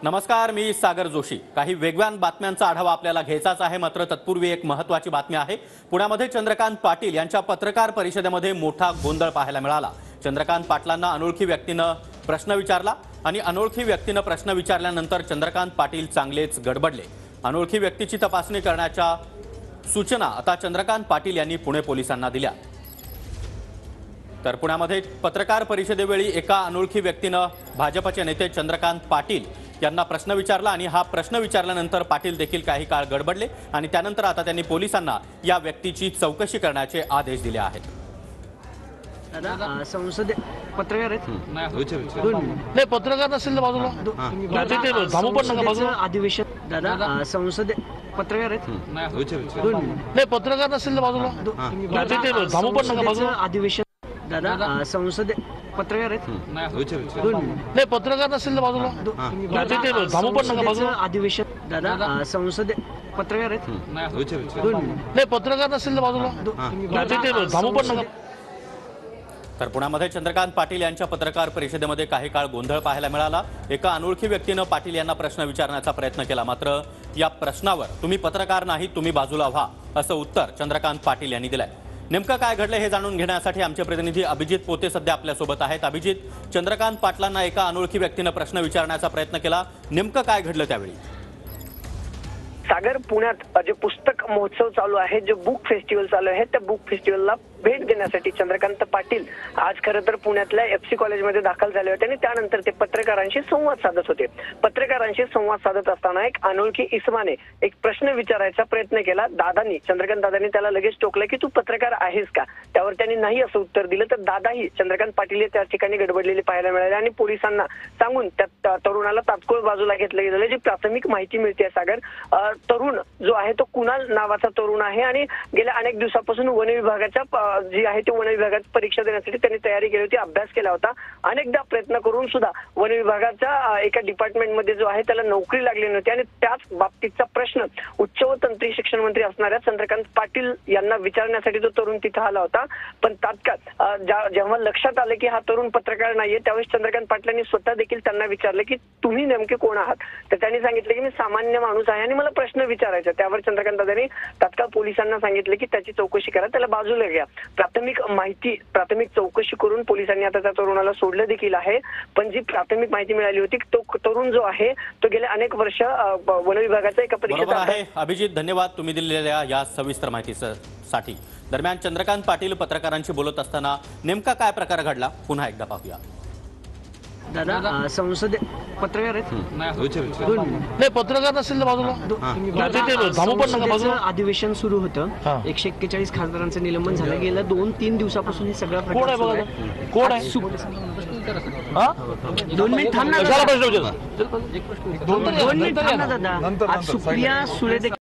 नमस्कार, मी सागर जोशी। काही वेगवान बातम्यांचा आढावा आपल्याला घ्यायचाच आहे, मात्र तत्पूर्वी एक महत्त्वाची बातमी आहे। पुण्यामध्ये चंद्रकांत पाटील यांच्या पत्रकार परिषदेमध्ये मोठा गोंधळ पाहायला मिळाला। चंद्रकांत पाटलांना अनोळखी व्यक्तीने प्रश्न विचारला आणि अनोळखी व्यक्तीने प्रश्न विचारल्यानंतर चंद्रकांत पाटील चांगलेच गडबडले। अनोळखी व्यक्तीची तपासणी करण्याच्या सूचना आता चंद्रकांत पाटील यांनी पुणे पोलिसांना दिल्या। तर पुण्यामध्ये पत्रकार परिषदेवेळी एका अनोळखी व्यक्तीने भाजपचे नेते चंद्रकांत पाटील यांना प्रश्न विचारला आणि हा प्रश्न विचारल्यानंतर पाटील देखील काही काळ गडबडले आणि त्यानंतर आता त्यांनी पोलिसांना या व्यक्तीची चौकशी करण्याचे आदेश दिले आहेत। दादा संसद पत्रकार आहेत नाही पत्रकार नसेल तर बाजूला थांबू पण नका बाजूला अधिवेशन दादा संसद पत्रकार आहेत नाही पत्रकार नसेल तर बाजूला थांबू पण नका बाजूला अधिवेशन दादा संसद पत्रकार आहेत नाही पत्रकार नसेल तर बाजूला थांबू पण नका बाजूला अधिवेशन दादा संसद पत्रकार आहेत नाही पत्रकार नसेल तर बाजूला थांबू पण नका। तर पुण्यामध्ये चंद्रकांत पाटील यांच्या पत्रकार परिषदेमध्ये काही काळ गोंधळ पाहायला मिळाला। एका अनोळखी व्यक्तीने पाटील यांना प्रश्न विचारण्याचा प्रयत्न केला, मात्र या प्रश्नावर तुम्ही पत्रकार नाही, तुम्ही बाजूला व्हा असं उत्तर चंद्रकांत पाटील यांनी दिलंय। नेमकं काय घडलं हे जाणून घेण्यासाठी आमचे प्रतिनिधी अभिजित पोते सध्या आपल्या सोबत आहेत। अभिजित, चंद्रकांत पाटलांना एका अनोळखी व्यक्तीने प्रश्न विचारण्याचा प्रयत्न केला, नेमकं काय घडलं त्यावेळी? सागर, पुण्यात जे पुस्तक महोत्सव चालू आहे, जे बुक फेस्टिवल चालू आहे, त्या बुक फेस्टिवलला भेट देण्यासाठी चंद्रकांत पाटील आज खरं तर पुण्यातल्या एफसी कॉलेजमध्ये दाखल झाले होते आणि त्यानंतर ते पत्रकारांशी संवाद साधत होते। पत्रकारांशी संवाद साधत असताना एक अनोळखी इसमाने एक प्रश्न विचारायचा प्रयत्न केला। चंद्रकांत दादांनी त्याला लगेच टोकलं की तू पत्रकार आहेस का? त्यावर त्यांनी नाही असं उत्तर दिलं। तर दादाही चंद्रकांत पाटील त्या ठिकाणी गडबडलेले पाहायला मिळाले आणि पोलिसांना सांगून त्या तरुणाला तात्काळ बाजूला घेतलं गेलं। जी प्राथमिक माहिती मिळते सागर, तरुण जो आहे तो कुणाल नावाचा तरुण आहे आणि गेल्या अनेक दिवसापासून वन विभागाच्या जी आहे ती वन विभागाची परीक्षा देण्यासाठी त्यांनी तयारी केली होती, अभ्यास केला होता। अनेकदा प्रयत्न करून सुद्धा वन विभागाच्या एका डिपार्टमेंटमध्ये जो आहे त्याला नोकरी लागली नव्हती आणि त्याच बाबतीतचा प्रश्न उच्च व तंत्री शिक्षण मंत्री असणाऱ्या चंद्रकांत पाटील यांना विचारण्यासाठी तो तरुण तिथे आला होता। पण तात्काळ जेव्हा लक्षात आलं की हा तरुण पत्रकार नाहीये, त्यावेळेस चंद्रकांत पाटलांनी स्वतः देखील त्यांना विचारलं की तुम्ही नेमके कोण आहात? तर त्यांनी सांगितलं की मी सामान्य माणूस आहे आणि मला प्रश्न विचारायचा। त्यावर चंद्रकांत दादांनी तात्काळ पोलिसांना सांगितलं की त्याची चौकशी करा, त्याला बाजूला घ्या। प्राथमिक चौकशी करून पोलिसांनी आता त्या तरुणाला सोडलं देखील आहे। पण जी प्राथमिक माहिती मिळाली होती तो तरुण जो आहे तो गेल्या अनेक वर्ष वन विभागाचा एका परीक्षेत आहे। अभिजित, धन्यवाद तुम्ही दिलेल्या या सविस्तर माहितीसाठी। दरम्यान चंद्रकांत पाटील पत्रकारांशी बोलत असताना नेमका काय प्रकार घडला पुन्हा एकदा पाहूया। दादा संसद पत्रकार आहेत नाही पत्रकार नसेल तर बाजूला थांबू पण नका बाजूला अधिवेशन सुरू होतं। 141 खासदारांचं निलंबन झालं। गेल्या 2-3 दिवसापासून हे सगळं कोण आहे बघा, कोण आहे 2 मिनिट थांब ना दादा, 2 मिनिट थांब ना दादा। आज सुप्रिया सुळे